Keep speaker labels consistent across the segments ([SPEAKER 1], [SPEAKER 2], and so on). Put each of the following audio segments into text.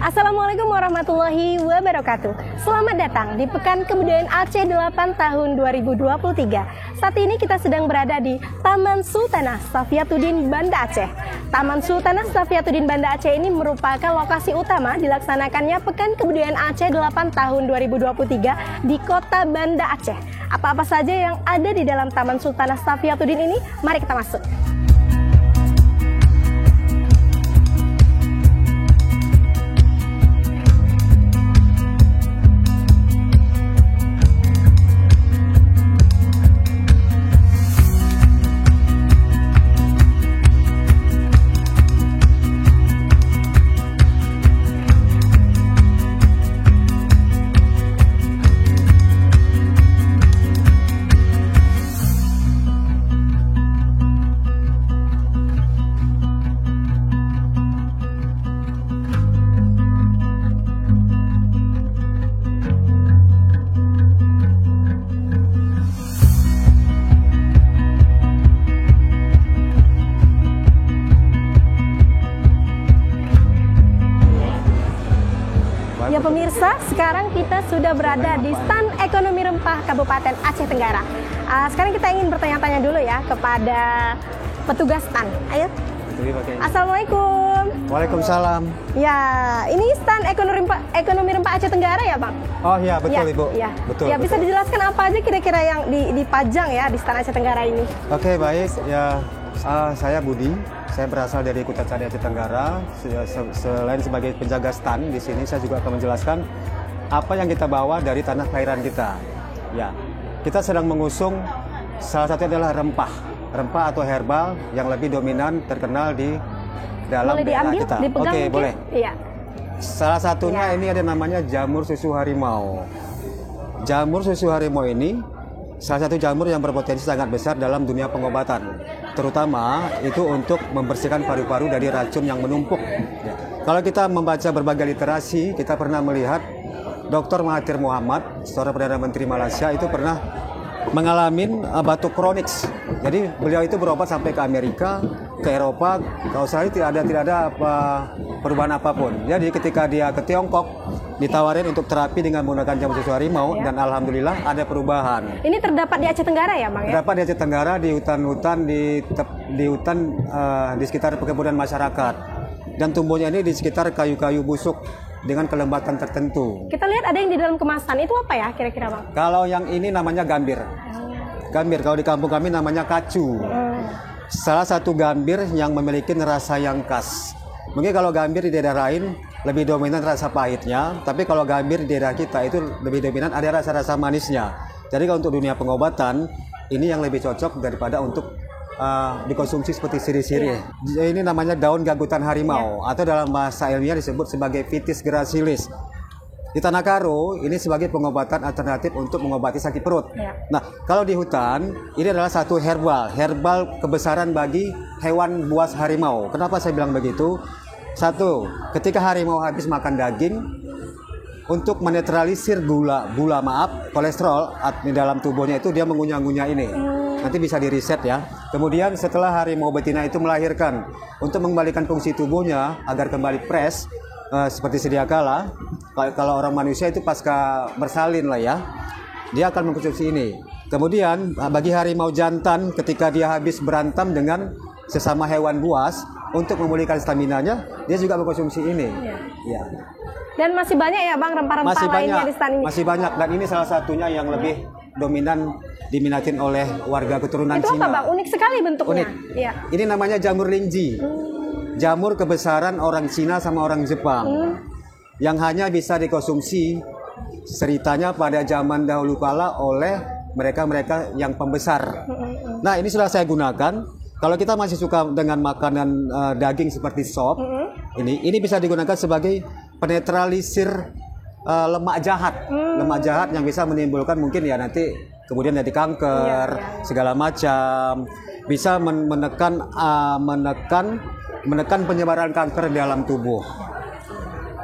[SPEAKER 1] Assalamualaikum warahmatullahi wabarakatuh. Selamat datang di Pekan Kebudayaan Aceh 8 tahun 2023. Saat ini kita sedang berada di Taman Sultanah Safiatuddin Banda Aceh. Taman Sultanah Safiatuddin Banda Aceh ini merupakan lokasi utama dilaksanakannya Pekan Kebudayaan Aceh 8 tahun 2023 di Kota Banda Aceh. Apa-apa saja yang ada di dalam Taman Sultanah Safiatuddin ini? Mari kita masuk. Ya pemirsa, sekarang kita sudah berada di Stand Ekonomi Rempah Kabupaten Aceh Tenggara. Sekarang kita ingin bertanya-tanya dulu ya kepada petugas stand. Ayo. Assalamualaikum.
[SPEAKER 2] Waalaikumsalam.
[SPEAKER 1] Ya, ini Stand Ekonomi Rempah Aceh Tenggara ya, Bang?
[SPEAKER 2] Oh iya, betul
[SPEAKER 1] ya,
[SPEAKER 2] Ibu.
[SPEAKER 1] Ya.
[SPEAKER 2] Betul.
[SPEAKER 1] Ya, bisa dijelaskan apa aja kira-kira yang dipajang ya di Stand Aceh Tenggara ini?
[SPEAKER 2] Oke, baik. Ya, saya Budi. Saya berasal dari Kuta Cari Aceh Tenggara. Selain sebagai penjaga stand di sini, saya juga akan menjelaskan apa yang kita bawa dari tanah kelahiran kita. Ya, kita sedang mengusung salah satunya adalah rempah atau herbal yang lebih dominan terkenal di dalam daerah kita. Oke, boleh.
[SPEAKER 1] Iya.
[SPEAKER 2] Salah satunya ini ada namanya jamur susu harimau. Jamur susu harimau ini salah satu jamur yang berpotensi sangat besar dalam dunia pengobatan, terutama itu untuk membersihkan paru-paru dari racun yang menumpuk. Ya. Kalau kita membaca berbagai literasi, kita pernah melihat Dr. Mahathir Mohamad, seorang Perdana Menteri Malaysia, itu pernah mengalami batuk kronik. Jadi beliau itu berobat sampai ke Amerika, ke Eropa, ke Australia, tidak ada perubahan apapun. Jadi ketika dia ke Tiongkok, ditawarin untuk terapi dengan menggunakan jamur susu harimau, dan alhamdulillah ada perubahan.
[SPEAKER 1] Ini terdapat di Aceh Tenggara ya, Bang?
[SPEAKER 2] Terdapat di Aceh Tenggara, di hutan-hutan, di hutan di sekitar perkebunan masyarakat, dan tumbuhnya ini di sekitar kayu-kayu busuk dengan kelembatan tertentu.
[SPEAKER 1] Kita lihat ada yang di dalam kemasan, itu apa ya kira-kira, Bang?
[SPEAKER 2] Kalau yang ini namanya gambir. Gambir, kalau di kampung kami namanya kacu. Salah satu gambir yang memiliki rasa yang khas. Mungkin kalau gambir di daerah lain lebih dominan rasa pahitnya, tapi kalau gambir di daerah kita itu lebih dominan ada rasa-rasa manisnya. Jadi kalau untuk dunia pengobatan, ini yang lebih cocok daripada untuk dikonsumsi seperti sirih-sirih. Ini namanya daun gagutan harimau, atau dalam bahasa ilmiah disebut sebagai Vitis gracilis. Di Tanah Karo, ini sebagai pengobatan alternatif untuk mengobati sakit perut. Nah, kalau di hutan, ini adalah satu herbal kebesaran bagi hewan buas harimau. Kenapa saya bilang begitu? Satu, ketika harimau habis makan daging, untuk menetralisir kolesterol di dalam tubuhnya itu dia mengunyah-ngunyah ini. Nanti bisa diriset ya. Kemudian setelah harimau betina itu melahirkan, untuk mengembalikan fungsi tubuhnya agar kembali fresh seperti sedia kala, kalau orang manusia itu pasca bersalin lah ya, dia akan mengkonsumsi ini. Kemudian bagi harimau jantan ketika dia habis berantem dengan sesama hewan buas, untuk memulihkan staminanya, dia juga mengkonsumsi ini. Ya.
[SPEAKER 1] Dan masih banyak ya, Bang, rempah-rempah lainnya di stand ini?
[SPEAKER 2] Masih banyak, dan ini salah satunya yang lebih dominan diminatin oleh warga keturunan
[SPEAKER 1] Cina. Itu apa, Bang? Unik sekali bentuknya.
[SPEAKER 2] Unik.
[SPEAKER 1] Ya.
[SPEAKER 2] Ini namanya jamur lingji. Jamur kebesaran orang Cina sama orang Jepang. Yang hanya bisa dikonsumsi ceritanya pada zaman dahulu kala oleh mereka-mereka yang pembesar. Nah, ini sudah saya gunakan. Kalau kita masih suka dengan makanan daging seperti sop, ini bisa digunakan sebagai penetralisir lemak jahat. Lemak jahat yang bisa menimbulkan mungkin ya nanti kemudian jadi kanker, segala macam. Bisa menekan penyebaran kanker di dalam tubuh.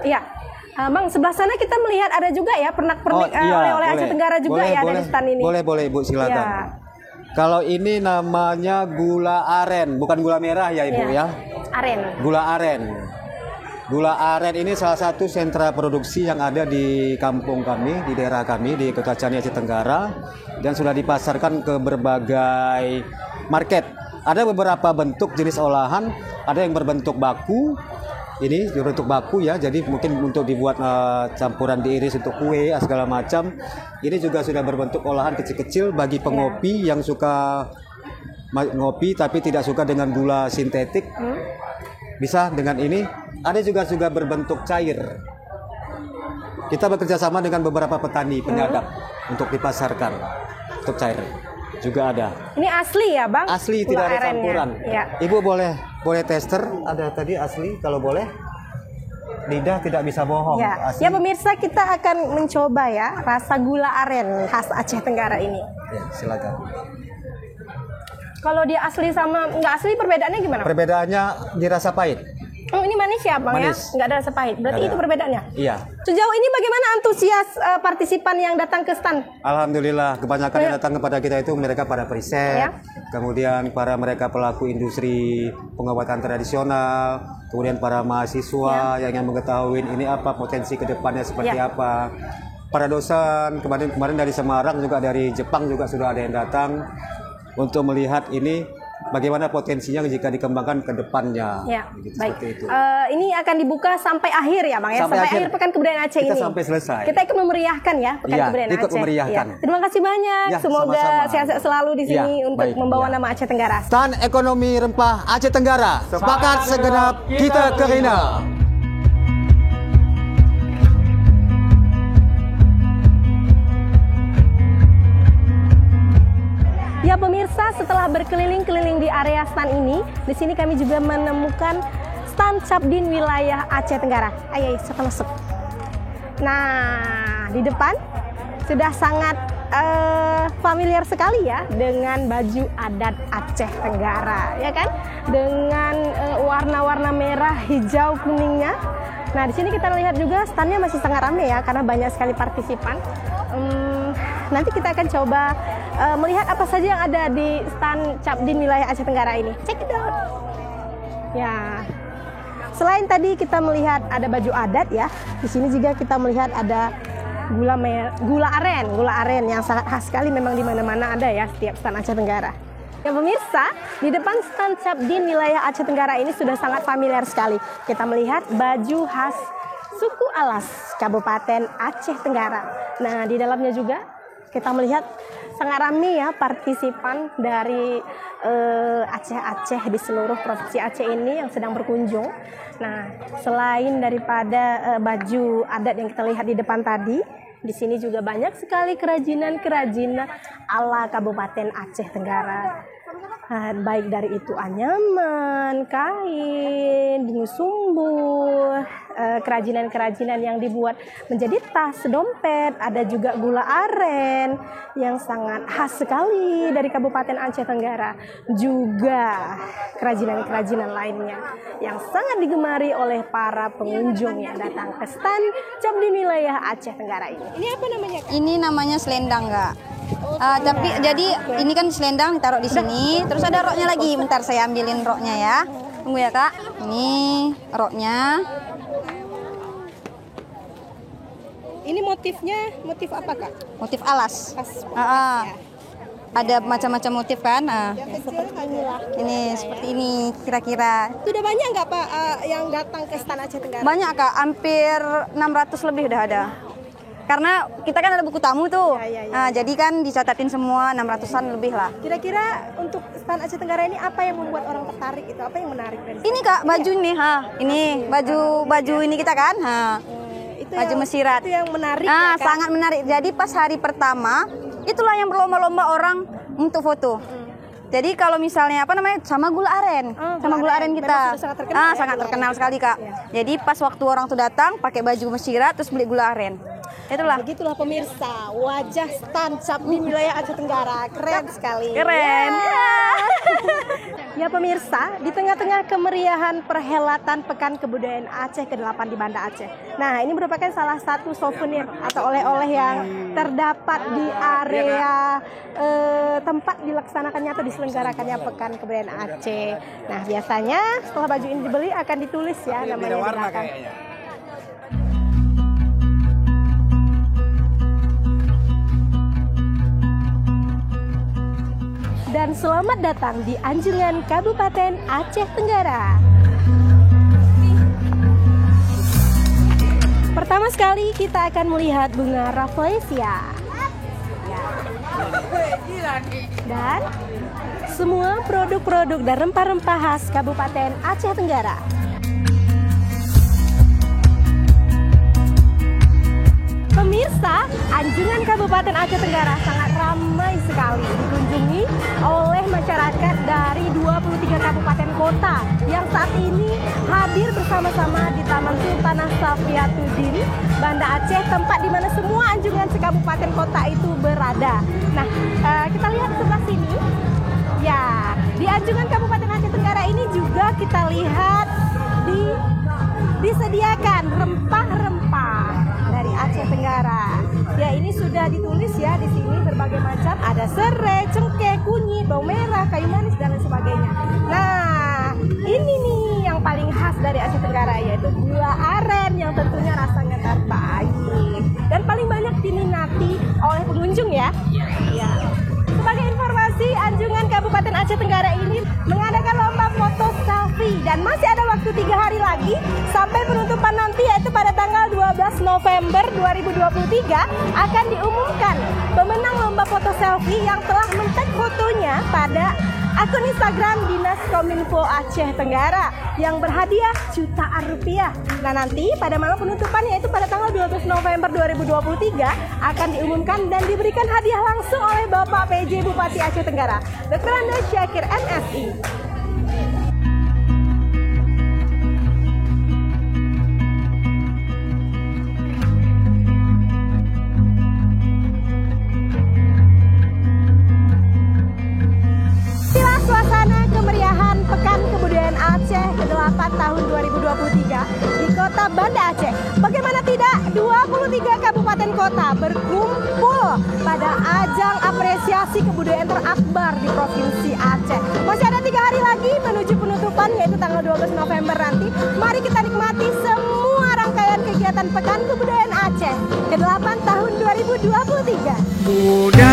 [SPEAKER 1] Iya. Bang, sebelah sana kita melihat ada juga ya pernak-pernik oleh-oleh Aceh Tenggara juga ya dari stand ini.
[SPEAKER 2] Boleh Ibu, silakan. Ya. Kalau ini namanya gula aren, bukan gula merah ya Ibu ya.
[SPEAKER 1] Aren.
[SPEAKER 2] Gula aren. Gula aren ini salah satu sentra produksi yang ada di kampung kami, di daerah kami, di Kota Cani, Aceh Tenggara, dan sudah dipasarkan ke berbagai market. Ada beberapa bentuk jenis olahan, ada yang berbentuk baku, ini berbentuk baku ya, jadi mungkin untuk dibuat campuran diiris untuk kue, segala macam. Ini juga sudah berbentuk olahan kecil-kecil bagi pengopi yang suka ngopi tapi tidak suka dengan gula sintetik. Bisa dengan ini. Ada juga berbentuk cair. Kita bekerja sama dengan beberapa petani penyadap untuk dipasarkan untuk cair. Juga ada.
[SPEAKER 1] Ini asli ya, Bang?
[SPEAKER 2] Asli,
[SPEAKER 1] gula
[SPEAKER 2] tidak ada
[SPEAKER 1] arennya.
[SPEAKER 2] campuran.
[SPEAKER 1] Ya.
[SPEAKER 2] Ibu boleh tester. Ada tadi asli, kalau boleh. Lidah tidak bisa bohong.
[SPEAKER 1] Ya.
[SPEAKER 2] Asli.
[SPEAKER 1] Ya pemirsa, kita akan mencoba ya rasa gula aren khas Aceh Tenggara ini.
[SPEAKER 2] Ya, silakan.
[SPEAKER 1] Kalau dia asli sama nggak asli perbedaannya gimana?
[SPEAKER 2] Perbedaannya dirasa pahit.
[SPEAKER 1] Oh, ini manis ya, Bang?
[SPEAKER 2] Manis.
[SPEAKER 1] Ya? Nggak ada rasa pahit. Berarti
[SPEAKER 2] Nggak
[SPEAKER 1] itu
[SPEAKER 2] ada.
[SPEAKER 1] perbedaannya?
[SPEAKER 2] Iya.
[SPEAKER 1] Sejauh ini bagaimana antusias partisipan yang datang ke stand?
[SPEAKER 2] Alhamdulillah, kebanyakan yang datang kepada kita itu mereka pada periset,
[SPEAKER 1] Ya.
[SPEAKER 2] kemudian para mereka pelaku industri pengobatan tradisional, kemudian para mahasiswa yang ingin mengetahui ini apa potensi kedepannya seperti
[SPEAKER 1] Ya.
[SPEAKER 2] apa. Para dosen kemarin dari Semarang, juga dari Jepang juga sudah ada yang datang untuk melihat ini bagaimana potensinya jika dikembangkan ke depannya.
[SPEAKER 1] Ya,
[SPEAKER 2] Begitu,
[SPEAKER 1] baik.
[SPEAKER 2] seperti itu.
[SPEAKER 1] Ini akan dibuka sampai akhir ya, Bang? Ya?
[SPEAKER 2] Sampai akhir.
[SPEAKER 1] akhir Pekan Kebudayaan Aceh
[SPEAKER 2] Kita
[SPEAKER 1] ini.
[SPEAKER 2] sampai selesai.
[SPEAKER 1] Kita ikut memeriahkan ya Pekan
[SPEAKER 2] Iya,
[SPEAKER 1] Kebudayaan
[SPEAKER 2] ikut
[SPEAKER 1] Aceh.
[SPEAKER 2] memeriahkan.
[SPEAKER 1] Ya. Terima kasih banyak.
[SPEAKER 2] Ya,
[SPEAKER 1] Semoga
[SPEAKER 2] sama-sama.
[SPEAKER 1] sehat-sehat selalu di sini
[SPEAKER 2] Ya,
[SPEAKER 1] untuk
[SPEAKER 2] baik.
[SPEAKER 1] membawa
[SPEAKER 2] Ya.
[SPEAKER 1] nama Aceh Tenggara.
[SPEAKER 2] Stand Ekonomi Rempah Aceh Tenggara. Sepakat segenap kita kerina.
[SPEAKER 1] Ya pemirsa, setelah berkeliling-keliling di area stand ini, di sini kami juga menemukan stand Capdin wilayah Aceh Tenggara. Ayo, kita masuk. Nah, di depan sudah sangat familiar sekali ya dengan baju adat Aceh Tenggara, ya kan? Dengan warna-warna merah, hijau, kuningnya. Nah, di sini kita lihat juga standnya masih sangat ramai ya, karena banyak sekali partisipan. Nanti kita akan coba melihat apa saja yang ada di stand Capdin wilayah Aceh Tenggara ini. Check it out. Ya. Selain tadi kita melihat ada baju adat ya, di sini juga kita melihat ada gula aren yang sangat khas sekali, memang di mana-mana ada ya setiap stand Aceh Tenggara. Ya pemirsa, di depan stand Capdin wilayah Aceh Tenggara ini sudah sangat familiar sekali. Kita melihat baju khas suku Alas, Kabupaten Aceh Tenggara. Nah, di dalamnya juga kita melihat sangat ramai ya partisipan dari Aceh di seluruh provinsi Aceh ini yang sedang berkunjung. Nah, selain daripada baju adat yang kita lihat di depan tadi, di sini juga banyak sekali kerajinan-kerajinan ala Kabupaten Aceh Tenggara. Baik dari itu anyaman, kain, sumbu, kerajinan-kerajinan yang dibuat menjadi tas, dompet, ada juga gula aren yang sangat khas sekali dari Kabupaten Aceh Tenggara. Juga kerajinan-kerajinan lainnya yang sangat digemari oleh para pengunjung yang datang ke stand Capdin wilayah Aceh Tenggara ini. Ini apa namanya, Kak?
[SPEAKER 3] Ini namanya selendang, Kak. Tapi jadi ini kan selendang ditaruh di sini, terus ada roknya lagi. Bentar saya ambilin roknya ya. Tunggu ya, Kak. Ini roknya.
[SPEAKER 1] Ini motifnya motif apa, Kak?
[SPEAKER 3] Motif alas.
[SPEAKER 1] Khas
[SPEAKER 3] Ada macam-macam motif kan.
[SPEAKER 1] seperti inilah.
[SPEAKER 3] Ini seperti ini kira-kira.
[SPEAKER 1] Sudah banyak nggak Pak yang datang ke stand Aceh Tenggara?
[SPEAKER 3] Banyak, Kak. Hampir 600 lebih udah ada. Karena kita kan ada buku tamu tuh.
[SPEAKER 1] Ya.
[SPEAKER 3] Nah, jadi kan dicatatin semua 600-an lebih lah.
[SPEAKER 1] Kira-kira untuk stand Aceh Tenggara ini apa yang membuat orang tertarik itu? Apa yang menarik dari
[SPEAKER 3] Ini, Kak, baju nih, Ini baju ini kita kan.
[SPEAKER 1] itu
[SPEAKER 3] Baju mesirat.
[SPEAKER 1] Itu yang menarik.
[SPEAKER 3] Nah,
[SPEAKER 1] ya, Kak?
[SPEAKER 3] sangat menarik. Jadi pas hari pertama, itulah yang berlomba-lomba orang untuk foto. Jadi kalau misalnya sama gula aren, sama gula aren kita.
[SPEAKER 1] Memang sudah sangat terkenal ya,
[SPEAKER 3] sangat
[SPEAKER 1] gula
[SPEAKER 3] terkenal
[SPEAKER 1] aren.
[SPEAKER 3] sekali, Kak.
[SPEAKER 1] Ya.
[SPEAKER 3] Jadi pas waktu orang tuh datang pakai baju mesirat terus beli gula aren. Itulah.
[SPEAKER 1] Begitulah pemirsa, wajah stand Capdin wilayah Aceh Tenggara. Keren sekali.
[SPEAKER 3] Keren.
[SPEAKER 1] Ya pemirsa, di tengah-tengah kemeriahan perhelatan Pekan Kebudayaan Aceh ke-8 di Banda Aceh. Nah, ini merupakan salah satu souvenir atau oleh-oleh yang terdapat di area tempat dilaksanakannya atau diselenggarakannya Pekan Kebudayaan Aceh. Nah, biasanya setelah baju ini dibeli akan ditulis ya namanya di belakang. Dan selamat datang di Anjungan Kabupaten Aceh Tenggara. Pertama sekali kita akan melihat bunga rafflesia. Dan semua produk-produk dan rempah-rempah khas Kabupaten Aceh Tenggara. Pemirsa, Anjungan Kabupaten Aceh Tenggara sangat ramai sekali dikunjungi oleh masyarakat dari 23 kabupaten kota yang saat ini hadir bersama-sama di Taman Sultanah Safiatuddin Banda Aceh, tempat di mana semua anjungan sekabupaten kota itu berada. Nah, kita lihat sebelah sini. Ya, di Anjungan Kabupaten Aceh Tenggara ini juga kita lihat disediakan rempah-rempah dari Aceh Tenggara. Ya, ini sudah ditulis ya di sini berbagai macam, ada serai, cengkeh, kunyit, bawang merah, kayu manis dan lain sebagainya. Nah, ini nih yang paling khas dari Aceh Tenggara, yaitu gula aren yang tentunya rasanya terbaik dan paling banyak diminati oleh pengunjung ya. Ya. Sebagai informasi, Anjungan Kabupaten Aceh Tenggara ini mengadakan lomba foto selfie dan masih ada waktu 3 hari lagi sampai penutupan nanti, yaitu pada tanggal 12 November 2023 akan diumumkan pemenang lomba foto selfie yang telah men-tag fotonya pada akun Instagram Dinas Kominfo Aceh Tenggara yang berhadiah jutaan rupiah. Nah, nanti pada malam penutupan, yaitu pada tanggal 12 November 2023 akan diumumkan dan diberikan hadiah langsung oleh Bapak PJ Bupati Aceh Tenggara, Dr. Andes Syakir MSI. Suasana kemeriahan Pekan Kebudayaan Aceh ke-8 tahun 2023 di kota Banda Aceh. Bagaimana tidak, 23 kabupaten kota berkumpul pada ajang apresiasi kebudayaan terakbar di Provinsi Aceh. Masih ada 3 hari lagi menuju penutupan, yaitu tanggal 12 November nanti. Mari kita nikmati semua rangkaian kegiatan Pekan Kebudayaan Aceh ke-8 tahun 2023.